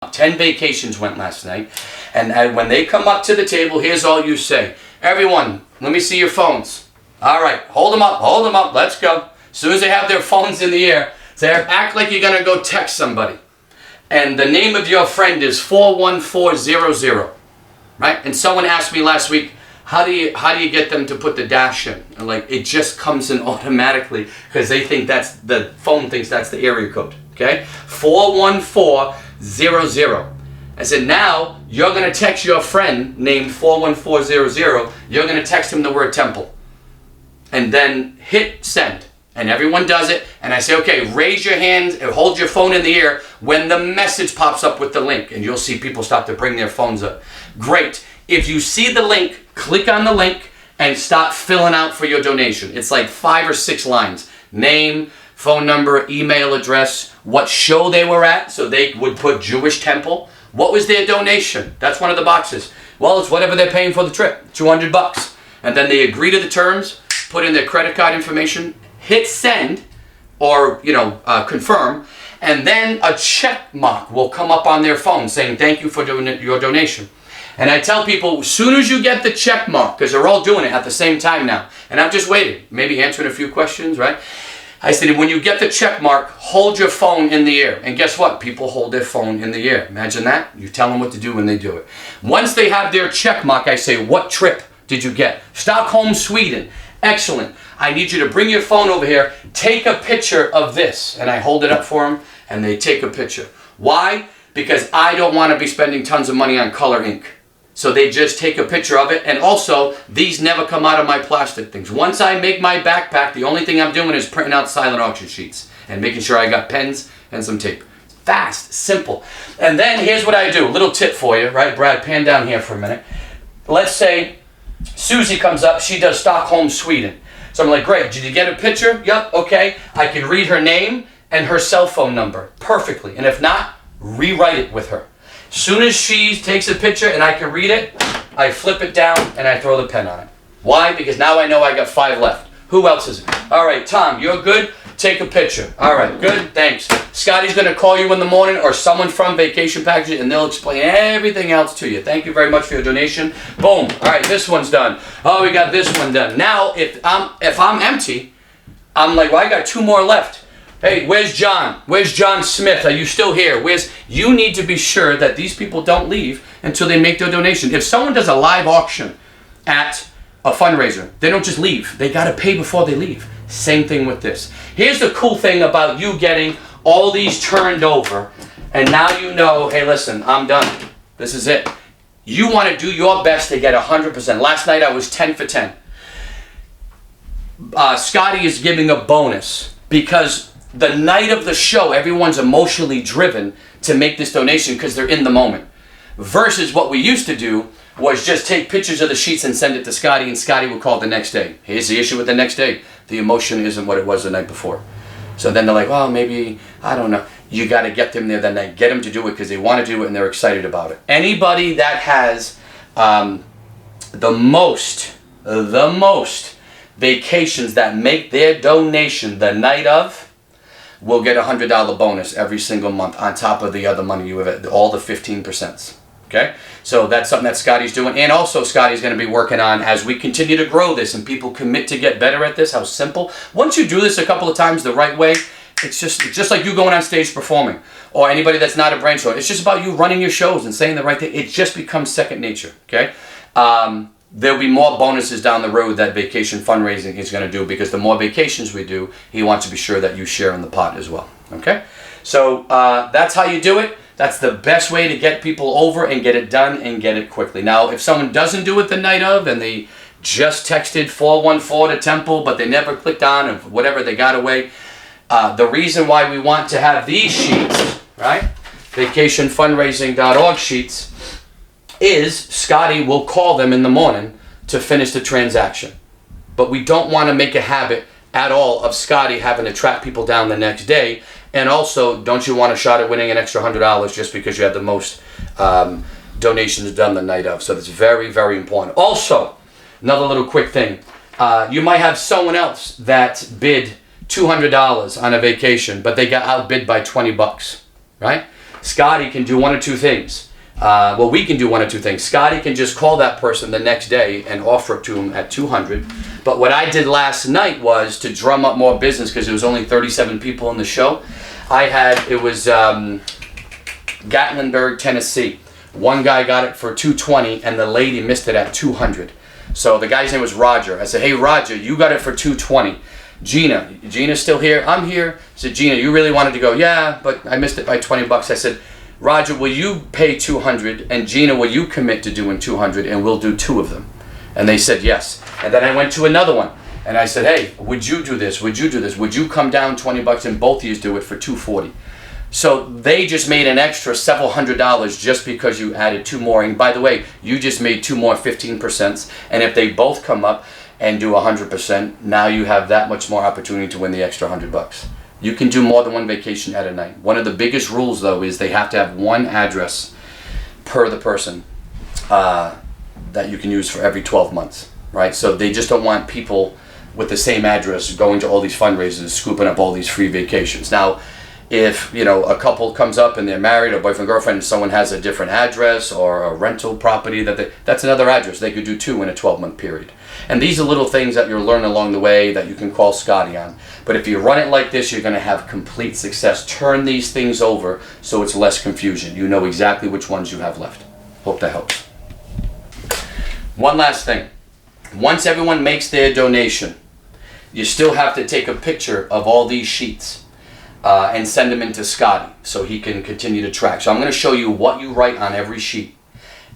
10 vacations went last night. And when they come up to the table, here's all you say. Everyone, let me see your phones. All right, hold them up, let's go. As soon as they have their phones in the air, say, act like you're going to go text somebody. And the name of your friend is 41400, right? And someone asked me last week, how do you get them to put the dash in? And like, it just comes in automatically because they think the phone thinks that's the area code, okay? 41400. I said, now you're going to text your friend named 41400, you're going to text him the word temple. And then hit send. And everyone does it. And I say, okay, raise your hand and hold your phone in the air when the message pops up with the link. And you'll see people start to bring their phones up. Great. If you see the link, click on the link and start filling out for your donation. It's like 5 or 6 lines. Name, phone number, email address, what show they were at. So they would put Jewish Temple. What was their donation? That's one of the boxes. Well, it's whatever they're paying for the trip. $200. And then they agree to the terms, put in their credit card information, hit send or confirm, and then a check mark will come up on their phone saying thank you for your donation. And I tell people, as soon as you get the check mark, because they're all doing it at the same time now, and I'm just waiting, maybe answering a few questions, right? I said, when you get the check mark, hold your phone in the air. And guess what? People hold their phone in the air. Imagine that. You tell them what to do when they do it. Once they have their check mark, I say, what trip did you get? Stockholm, Sweden. Excellent. I need you to bring your phone over here, take a picture of this. And I hold it up for them, and they take a picture. Why? Because I don't want to be spending tons of money on color ink. So they just take a picture of it. And also, these never come out of my plastic things. Once I make my backpack, the only thing I'm doing is printing out silent auction sheets and making sure I got pens and some tape. Fast, simple. And then here's what I do. A little tip for you, right? Brad, pan down here for a minute. Let's say Susie comes up. She does Stockholm, Sweden. So I'm like, great, did you get a picture? Yep, okay. I can read her name and her cell phone number perfectly. And if not, rewrite it with her. Soon as she takes a picture and I can read it, I flip it down and I throw the pen on it. Why? Because now I know I got 5 left. Who else is it? All right, Tom, you're good? Take a picture. All right, good, thanks. Scotty's going to call you in the morning or someone from Vacation Packaging and they'll explain everything else to you. Thank you very much for your donation. Boom. All right, this one's done. Oh, we got this one done. Now, if I'm empty, I'm like, well, I got 2 more left. Hey, where's John? Where's John Smith? Are you still here? You need to be sure that these people don't leave until they make their donation. If someone does a live auction at a fundraiser, they don't just leave. They got to pay before they leave. Same thing with this. Here's the cool thing about you getting all these turned over, and now you know, hey, listen, I'm done. This is it. You want to do your best to get 100%. Last night I was 10 for 10. Scotty is giving a bonus because the night of the show, everyone's emotionally driven to make this donation because they're in the moment. Versus what we used to do was just take pictures of the sheets and send it to Scotty, and Scotty would call the next day. Here's the issue with the next day. The emotion isn't what it was the night before. So then they're like, well, maybe, I don't know. You got to get them there that night. Get them to do it because they want to do it and they're excited about it. Anybody that has the most vacations that make their donation the night of will get a $100 bonus every single month on top of the other money you have, all the 15%. Okay? So that's something that Scotty's doing. And also Scotty's going to be working on as we continue to grow this and people commit to get better at this, how simple. Once you do this a couple of times the right way, it's just like you going on stage performing or anybody that's not a brand show. It's just about you running your shows and saying the right thing. It just becomes second nature. Okay? There'll be more bonuses down the road that Vacation Fundraising is going to do because the more vacations we do, he wants to be sure that you share in the pot as well. Okay? So that's how you do it. That's the best way to get people over and get it done and get it quickly. Now, if someone doesn't do it the night of and they just texted 414 to Temple, but they never clicked on or whatever, they got away, the reason why we want to have these sheets, right? vacationfundraising.org sheets, is Scotty will call them in the morning to finish the transaction. But we don't want to make a habit at all of Scotty having to track people down the next day. And also, don't you want a shot at winning an extra $100 just because you have the most donations done the night of? So that's very, very important. Also, another little quick thing. You might have someone else that bid $200 on a vacation, but they got outbid by $20, right? Scotty can do one or two things. Well, we can do one or two things. Scotty can just call that person the next day and offer it to him at 200. But what I did last night was to drum up more business, because there was only 37 people in the show. It was Gatlinburg, Tennessee. One guy got it for 220 and the lady missed it at 200. So the guy's name was Roger. I said, hey Roger, you got it for 220. Gina's still here? I'm here. I said, Gina, you really wanted to go? Yeah, but I missed it by 20 bucks. I said, Roger, will you pay 200? And Gina, will you commit to doing 200? And we'll do two of them. And they said yes. And then I went to another one. And I said, hey, would you do this? Would you do this? Would you come down 20 bucks and both of you do it for 240? So they just made an extra several $100 just because you added two more. And by the way, you just made two more 15%. And if they both come up and do 100%, now you have that much more opportunity to win the extra 100 bucks. You can do more than one vacation at a night. One of the biggest rules, though, is they have to have one address per the person that you can use for every 12 months, right? So they just don't want people with the same address going to all these fundraisers, scooping up all these free vacations. Now, if a couple comes up and they're married, or boyfriend, girlfriend, and someone has a different address or a rental property, that's another address. They could do two in a 12-month period. And these are little things that you'll learn along the way that you can call Scotty on. But if you run it like this, you're going to have complete success. Turn these things over so it's less confusion. You know exactly which ones you have left. Hope that helps. One last thing. Once everyone makes their donation, you still have to take a picture of all these sheets and send them into Scotty so he can continue to track. So I'm going to show you what you write on every sheet.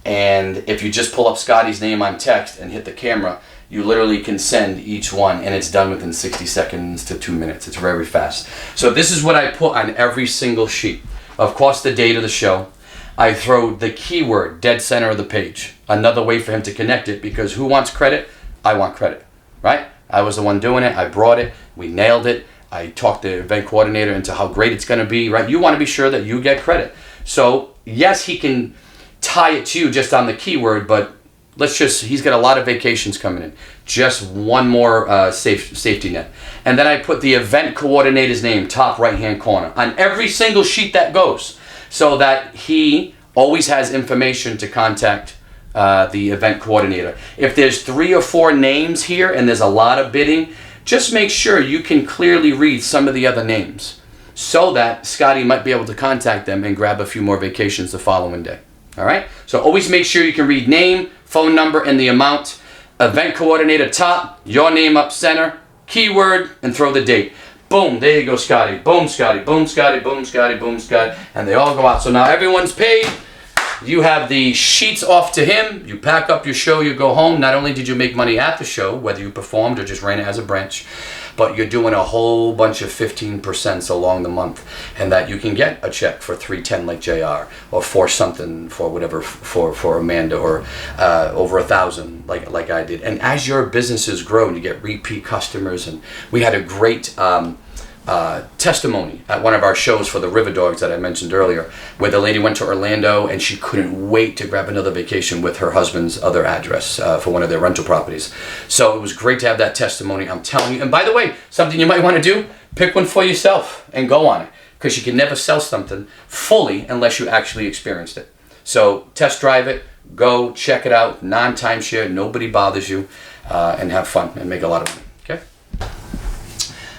And if you just pull up Scotty's name on text and hit the camera, you literally can send each one, and it's done within 60 seconds to 2 minutes. It's very fast. So this is what I put on every single sheet. Of course, the date of the show. I throw the keyword dead center of the page. Another way for him to connect it, because who wants credit? I want credit, right? I was the one doing it. I brought it. We nailed it. I talked the event coordinator into how great it's going to be, right? You want to be sure that you get credit. So yes, he can tie it to you just on the keyword, but he's got a lot of vacations coming in. Just one more safety net. And then I put the event coordinator's name, top right-hand corner, on every single sheet that goes, so that he always has information to contact the event coordinator. If there's 3 or 4 names here and there's a lot of bidding, just make sure you can clearly read some of the other names so that Scotty might be able to contact them and grab a few more vacations the following day. All right? So always make sure you can read name, phone number, and the amount. Event coordinator top, your name up center, keyword, and throw the date. Boom, there you go, Scotty. Boom, Scotty. Boom, Scotty. Boom, Scotty. Boom, Scotty. And they all go out. So now everyone's paid. You have the sheets off to him. You pack up your show, you go home. Not only did you make money at the show, whether you performed or just ran it as a branch, but you're doing a whole bunch of 15% along the month, and that you can get a check for $310 like JR, or for something, for whatever, for Amanda, or over $1,000 like I did. And as your businesses grow and you get repeat customers, and we had a great testimony at one of our shows for the River Dogs that I mentioned earlier, where the lady went to Orlando and she couldn't wait to grab another vacation with her husband's other address for one of their rental properties. So it was great to have that testimony, I'm telling you. And by the way, something you might want to do, pick one for yourself and go on it, because you can never sell something fully unless you actually experienced it. So test drive it, go check it out, non-timeshare, nobody bothers you, and have fun and make a lot of money. Okay?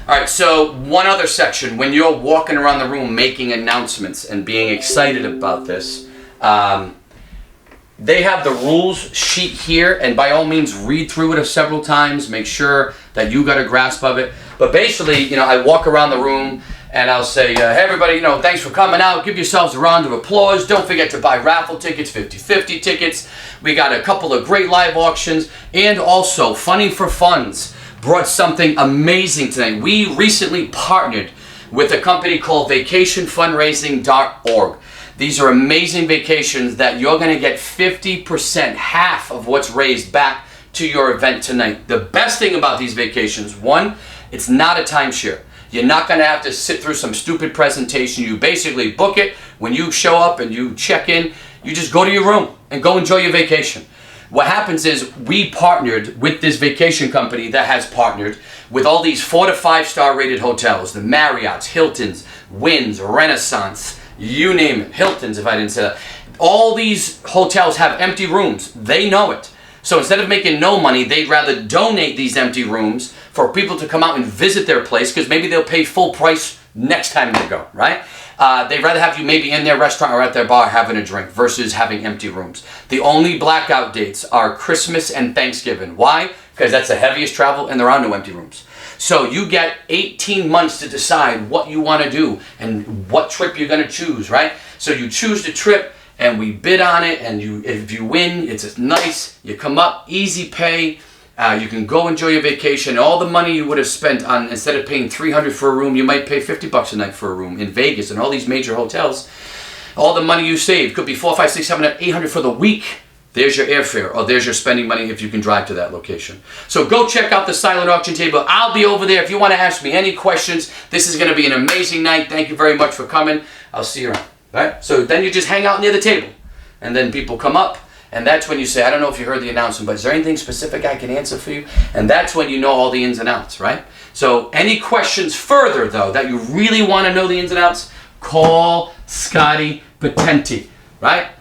All right, so one other section, when you're walking around the room making announcements and being excited about this, they have the rules sheet here, and by all means read through it several times, make sure that you got a grasp of it. But basically, I walk around the room and I'll say, hey everybody, thanks for coming out. Give yourselves a round of applause. Don't forget to buy raffle tickets, 50-50 tickets. We got a couple of great live auctions, and also Funny for Funds brought something amazing today. We recently partnered with a company called vacationfundraising.org. These are amazing vacations that you're going to get 50%, half of what's raised, back to your event tonight. The best thing about these vacations, one, it's not a timeshare. You're not going to have to sit through some stupid presentation. You basically book it. When you show up and you check in, you just go to your room and go enjoy your vacation. What happens is we partnered with this vacation company that has partnered with all these 4 to 5 star rated hotels, the Marriotts, Hiltons, Wynn's, Renaissance, you name it, Hilton's if I didn't say that. All these hotels have empty rooms. They know it. So instead of making no money, they'd rather donate these empty rooms for people to come out and visit their place, because maybe they'll pay full price next time they go, right? They'd rather have you maybe in their restaurant or at their bar having a drink versus having empty rooms. The only blackout dates are Christmas and Thanksgiving. Why? Because that's the heaviest travel and there are no empty rooms. So you get 18 months to decide what you want to do and what trip you're going to choose, right? So you choose the trip and we bid on it, and if you win, it's nice. You come up, easy pay. You can go enjoy your vacation. All the money you would have spent on, instead of paying $300 for a room, you might pay $50 a night for a room in Vegas and all these major hotels. All the money you save could be $400, $500, $600, $700, $800 for the week. There's your airfare, or there's your spending money if you can drive to that location. So go check out the silent auction table. I'll be over there if you want to ask me any questions. This is going to be an amazing night. Thank you very much for coming. I'll see you around. All right? So then you just hang out near the table, and then people come up. And that's when you say, I don't know if you heard the announcement, but is there anything specific I can answer for you? And that's when you know all the ins and outs, right? So any questions further, though, that you really want to know the ins and outs, call Scotty Patenti, right?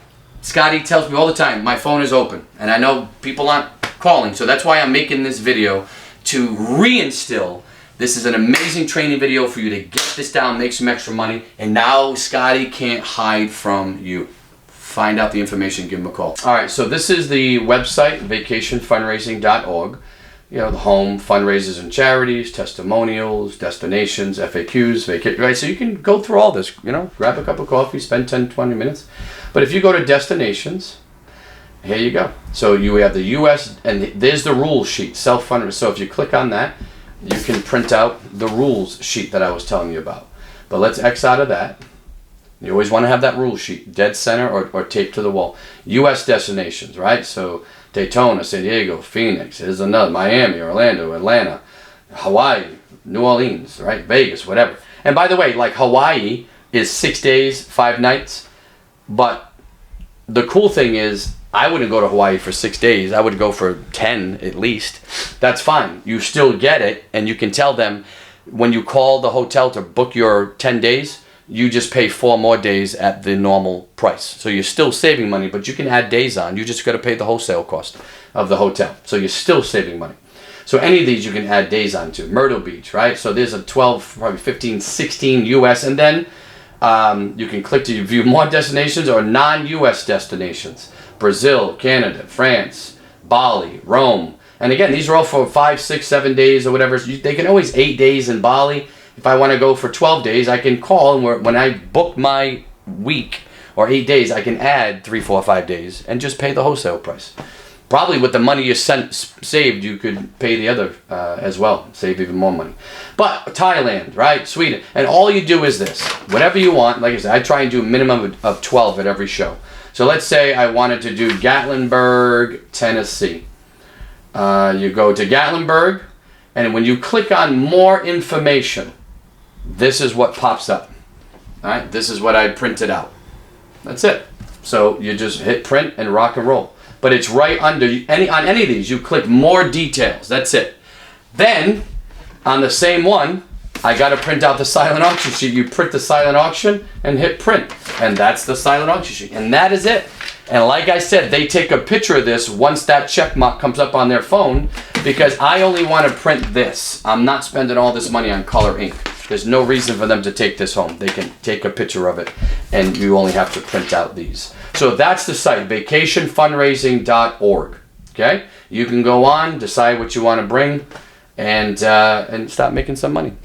Scotty tells me all the time, my phone is open. And I know people aren't calling, so that's why I'm making this video to reinstill. This is an amazing training video for you to get this down, make some extra money, and now Scotty can't hide from you. Find out the information, give him a call. All right, so this is the website, vacationfundraising.org. You know, the home, fundraisers and charities, testimonials, destinations, FAQs, right? So you can go through all this, you know, grab a cup of coffee, spend 10, 20 minutes. But if you go to destinations, here you go. So you have the US, and there's the rules sheet, self-fundraising. So if you click on that, you can print out the rules sheet that I was telling you about. But let's X out of that. You always want to have that rule sheet dead center or taped to the wall. U.S. destinations, right? So Daytona, San Diego, Phoenix, there's another, Miami, Orlando, Atlanta, Hawaii, New Orleans, right? Vegas, whatever. And by the way, like Hawaii is 6 days, 5 nights. But the cool thing is, I wouldn't go to Hawaii for 6 days. I would go for 10 at least. That's fine. You still get it, and you can tell them when you call the hotel to book your 10 days, you just pay 4 more days at the normal price. So you're still saving money, but you can add days on. You just got to pay the wholesale cost of the hotel. So you're still saving money. So any of these you can add days on to. Myrtle Beach, right? So there's a 12, probably 15, 16 US, and then you can click to view more destinations or non-US destinations. Brazil, Canada, France, Bali, Rome. And again, these are all for 5, 6, 7 days or whatever. They can always 8 days in Bali. If I want to go for 12 days, I can call, and when I book my week or 8 days, I can add 3, 4, 5 days and just pay the wholesale price. Probably with the money you saved, you could pay the other as well, save even more money. But Thailand, right, Sweden, and all you do is this. Whatever you want, like I said, I try and do a minimum of 12 at every show. So let's say I wanted to do Gatlinburg, Tennessee. You go to Gatlinburg, and when you click on more information, this is what pops up. All right, this is what I printed out. That's it. So you just hit print and rock and roll. But it's right under on any of these. You click more details. That's it. Then on the same one, I got to print out the silent auction sheet. You print the silent auction and hit print, and that's the silent auction sheet, and that is it. And like I said, they take a picture of this once that check mark comes up on their phone, because I only want to print this. I'm not spending all this money on color ink. There's no reason for them to take this home. They can take a picture of it, and you only have to print out these. So that's the site, vacationfundraising.org. Okay? You can go on, decide what you want to bring, and start making some money.